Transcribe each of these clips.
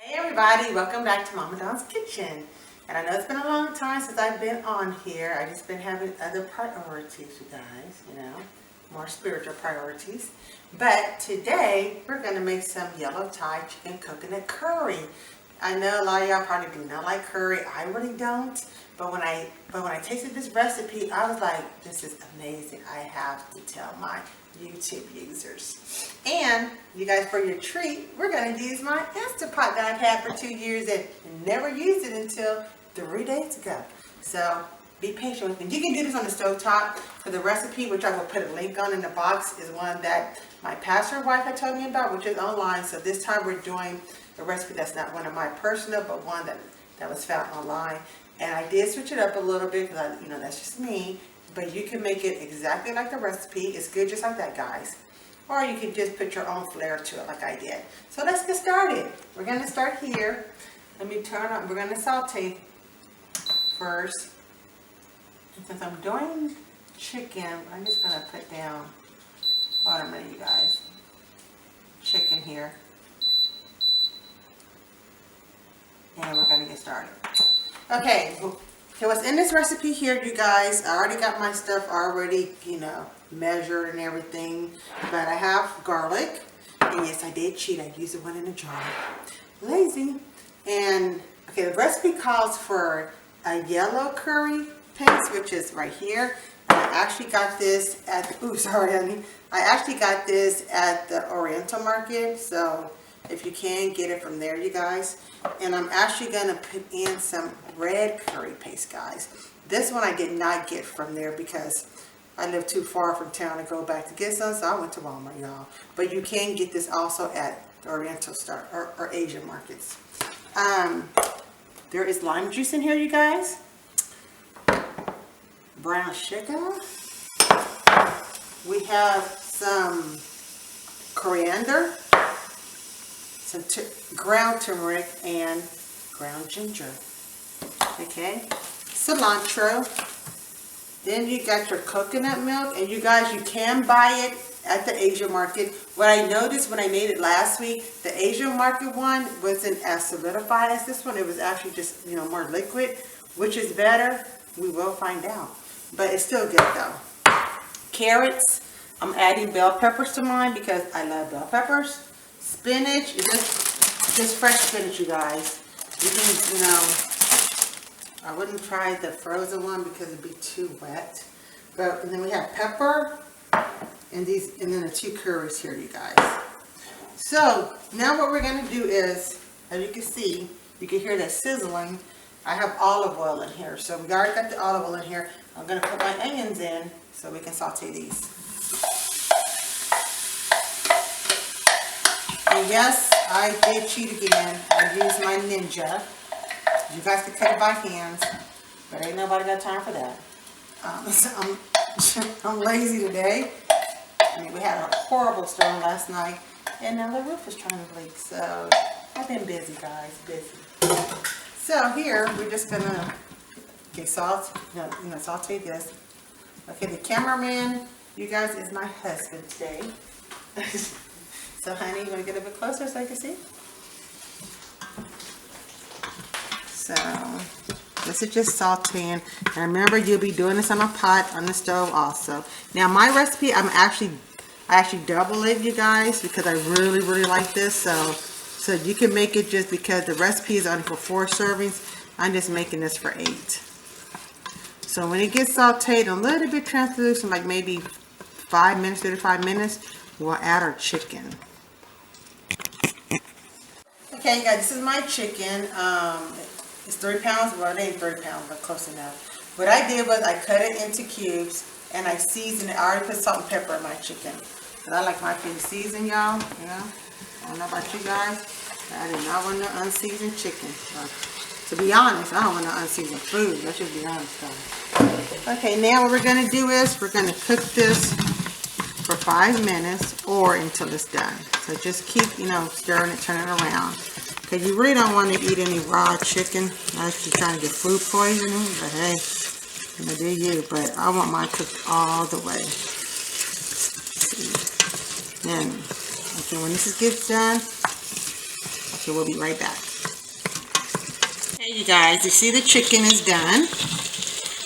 Hey everybody, welcome back to Mama Dawn's Kitchen. And I know it's been a long time since I've been on here. I've just been having other priorities, you guys, more spiritual priorities. But today, we're going to make some yellow Thai chicken coconut curry. I know a lot of y'all probably do not like curry. I really don't. But when I tasted this recipe, I was like, this is amazing. I have to tell my YouTube users. And you guys, for your treat, we're going to use my InstaPot that I've had for 2 years and never used it until 3 days ago. So be patient with me. You can do this on the stovetop. For the recipe, which I will put a link on in the box, is one that my pastor wife had told me about, which is online. So this time we're doing a recipe that's not one of my personal, but one that was found online. And I did switch it up a little bit because that's just me. But you can make it exactly like the recipe. It's good just like that, guys. Or you can just put your own flair to it like I did. So let's get started. We're going to start here. Let me turn on. We're going to saute first. And since I'm doing chicken, I'm just going to put down, hold on a minute, you guys, chicken here. And we're going to get started. Okay, so what's in this recipe here, you guys, I already got my stuff already, measured and everything. But I have garlic. And yes, I did cheat. I used the one in a jar. Lazy. And, okay, the recipe calls for a yellow curry paste, which is right here. And I actually got this at, I actually got this at the Oriental Market. So if you can, get it from there, you guys. And I'm actually going to put in some red curry paste, guys. This one I did not get from there because I live too far from town to go back to get some, so I went to Walmart, y'all. But you can get this also at the Oriental or Asian markets. There is lime juice in here, you guys. Brown sugar. We have some coriander, some ground turmeric, and ground ginger. Okay, cilantro. Then you got your coconut milk, and you guys, you can buy it at the Asian market. What I noticed when I made it last week, the Asian market one wasn't as solidified as this one. It was actually just, more liquid, which is better. We will find out, but it's still good though. Carrots. I'm adding bell peppers to mine because I love bell peppers. Spinach is just fresh spinach, you guys. You can, I wouldn't try the frozen one because it'd be too wet. And then we have pepper and then the 2 curries here, you guys. So now what we're gonna do is, as you can see, you can hear that sizzling. I have olive oil in here, so we already got the olive oil in here. I'm gonna put my onions in so we can saute these. And yes, I did cheat again. I used my Ninja. You guys can cut it by hands, but ain't nobody got time for that. I'm lazy today. We had a horrible storm last night, and now the roof is trying to leak. So I've been busy, guys, busy. So here we're just gonna saute this. Okay, the cameraman, you guys, is my husband today. So honey, you want to get a bit closer so I can see? So this is just sauteing. And remember, you'll be doing this on a pot on the stove also. Now my recipe, I actually double it, you guys, because I really, really like this. So you can make it just because the recipe is only for 4 servings. I'm just making this for 8. So when it gets sauteed a little bit translucent, like maybe 5 minutes, 35 minutes, we'll add our chicken. Okay, guys, this is my chicken. It's 3 pounds. Well, it ain't 3 pounds, but close enough. What I did was I cut it into cubes and I seasoned it. I already put salt and pepper in my chicken. But I like my food seasoned, y'all. I don't know about you guys. I did not want no unseasoned chicken. So, to be honest, I don't want no unseasoned food. Let's just be honest, guys. Okay, now what we're going to do is we're going to cook this for 5 minutes or until it's done. So just keep, stirring it, turning it around. Because you really don't want to eat any raw chicken unless you're trying to get food poisoning. But hey, do you. But I want mine cooked all the way. Then, okay, when this gets done, okay, we'll be right back. Hey you guys, you see the chicken is done.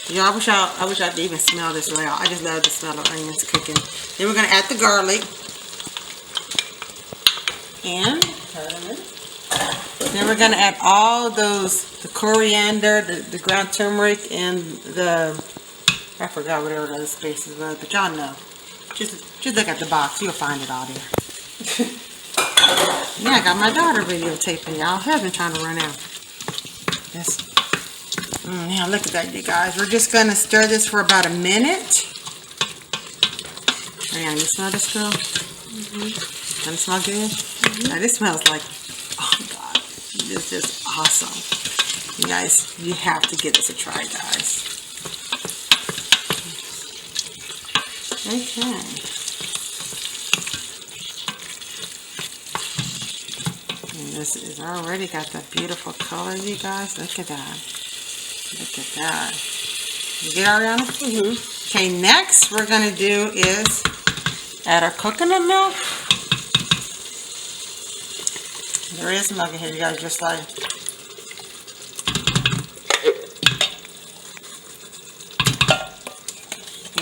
Y'all, I wish I could even smell this well. I just love the smell of onions cooking. Then we're gonna add the garlic. And then we're gonna add all those, the coriander, the ground turmeric, and the, I forgot whatever those spaces were, but y'all know. Just look at the box, you'll find it all there. Yeah, I got my daughter videotaping y'all. Husband trying to run out. Yes. Yeah, look at that, you guys. We're just gonna stir this for about a minute. Man, you smell this, girl? Doesn't it smell good? Now, this smells like, oh God, this is just awesome. You guys, you have to give this a try, guys. Okay. And this is already got that beautiful color, you guys. Look at that. Look at that. You get Ariana? Okay, next we're going to do is add our coconut milk. There is milk in here, you guys, just like.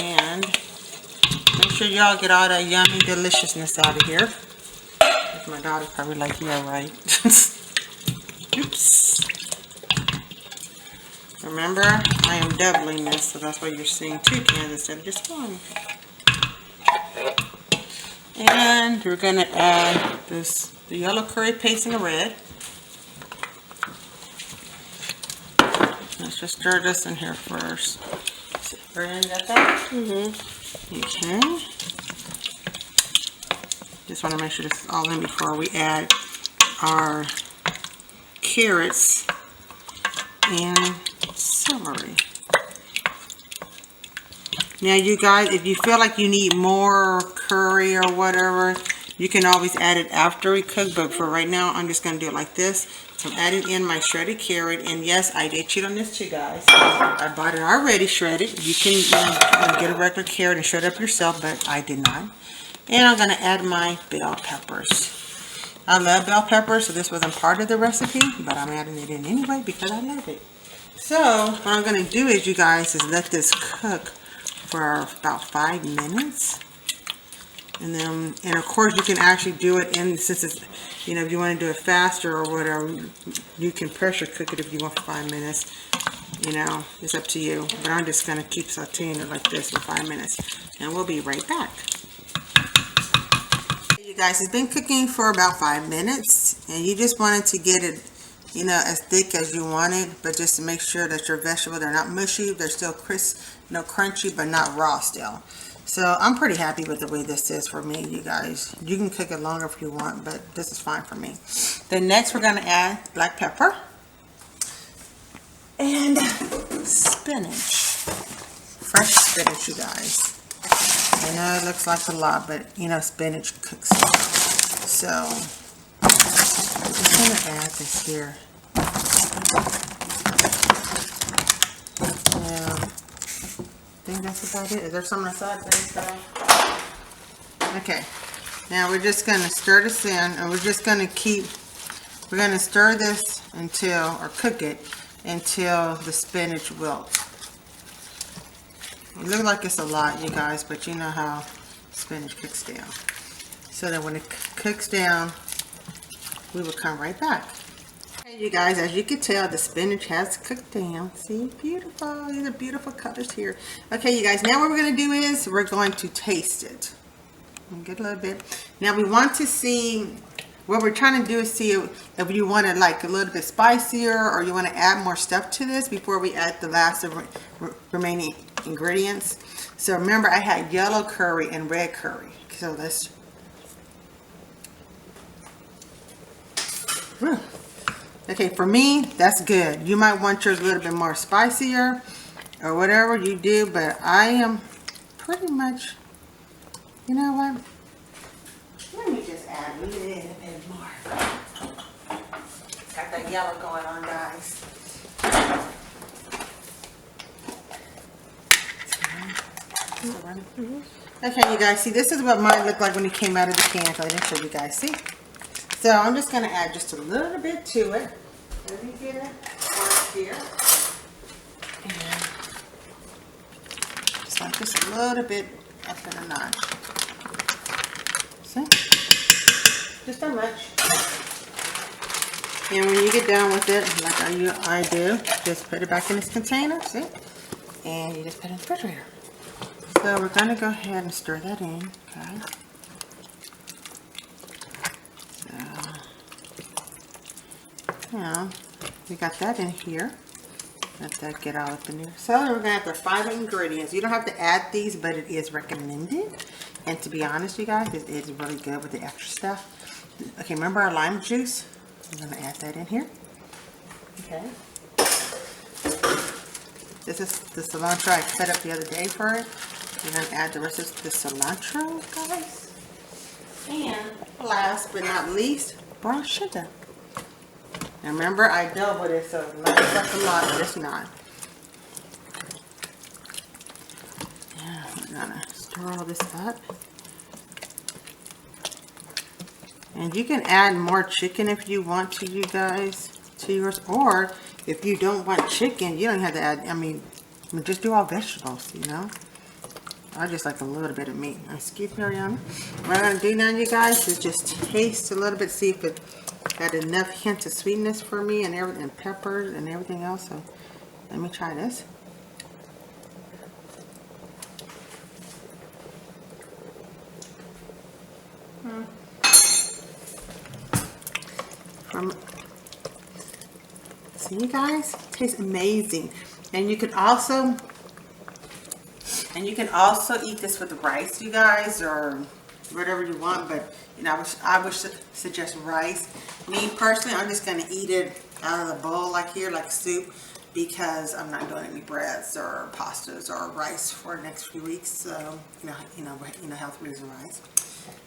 And make sure y'all get all that yummy deliciousness out of here. My daughter's probably like, yeah, right. Oops. Remember, I am doubling this, so that's why you're seeing 2 cans instead of just 1. And we're going to add the yellow curry paste and the red. Let's just stir this in here first. Brian, got that? Okay. Just want to make sure this is all in before we add our carrots and celery. Now you guys, if you feel like you need more curry or whatever, you can always add it after we cook, but for right now I'm just going to do it like this. So I'm adding in my shredded carrot, and yes, I did cheat on this too, guys. I bought it already shredded. You can get a regular carrot and shred it up yourself, but I did not. And I'm going to add my bell peppers. I love bell peppers, so this wasn't part of the recipe, but I'm adding it in anyway because I love it. So what I'm going to do is, you guys, is let this cook for about 5 minutes. And then, and of course you can actually do it in, since it's, you know, if you want to do it faster or whatever, you can pressure cook it if you want for 5 minutes. You know, it's up to you. But I'm just going to keep sauteing it like this for 5 minutes. And we'll be right back. You guys, it's been cooking for about 5 minutes. And you just wanted to get it, you know, as thick as you want it. But just to make sure that your vegetables, they're not mushy. They're still crisp, no crunchy, but not raw still. So I'm pretty happy with the way this is for me, you guys. You can cook it longer if you want, but this is fine for me. Then next we're going to add black pepper and spinach. Fresh spinach, you guys. I know it looks like a lot, but you know, spinach cooks. So I'm just going to add this here. Yeah. I think that's about it. Is there something aside for this stuff? Okay. Now we're just going to stir this in, and we're just going to stir this until, or cook it until the spinach wilts. It looks like it's a lot, you guys, but you know how spinach cooks down. So that when it cooks down, we will come right back. You guys, as you can tell, the spinach has cooked down. See, beautiful. These are beautiful colors here. Okay, you guys, now what we're going to do is we're going to taste it. Get a little bit. Now we want to see, what we're trying to do is see if you want it like a little bit spicier, or you want to add more stuff to this before we add the last of remaining ingredients. So remember, I had yellow curry and red curry. So let's... Okay, for me, that's good. You might want yours a little bit more spicier or whatever you do, but I am pretty much, you know what? Let me just add a little bit more. Got that yellow going on, guys. Okay, you guys, see, this is what mine looked like when it came out of the can, so I didn't show you guys. See? So I'm just going to add just a little bit to it. Let me get it. here. And just like this a little bit up in a notch. See? Just that much. And when you get done with it, like I do, just put it back in this container, see? And you just put it in the refrigerator. So we're going to go ahead and stir that in, okay? So, now, we got that in here. Let that get all up in there. So we're going to have the 5 ingredients. You don't have to add these, but it is recommended. And to be honest, you guys, it is really good with the extra stuff. Okay, remember our lime juice? I'm going to add that in here. Okay. This is the cilantro I cut up the other day for it. We're going to add the rest of the cilantro, guys. And last but not least, brown sugar. Now remember, I doubled it, so it looks like a lot, but it's not. Yeah, we're going to stir all this up. And you can add more chicken if you want to, you guys, to yours. Or if you don't want chicken, you don't have to add, I mean just do all vegetables, you know. I just like a little bit of meat. Excuse me, Ariana. What I'm going to do now, you guys, is just taste a little bit, see if it got enough hint of sweetness for me and everything, and peppers and everything else. So let me try this. See, you guys, it tastes amazing. And you can also eat this with rice, you guys, or whatever you want. But you know, I would suggest rice. Me personally, I'm just gonna eat it out of the bowl like here, like soup, because I'm not doing any breads or pastas or rice for the next few weeks. So you know, health reason rice.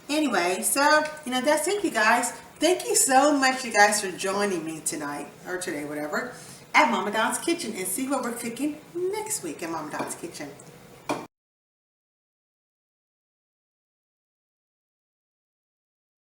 Anyway, so that's it, you guys. Thank you so much, you guys, for joining me tonight or today, whatever, at Mama Don's Kitchen, and see what we're cooking next week at Mama Don's Kitchen.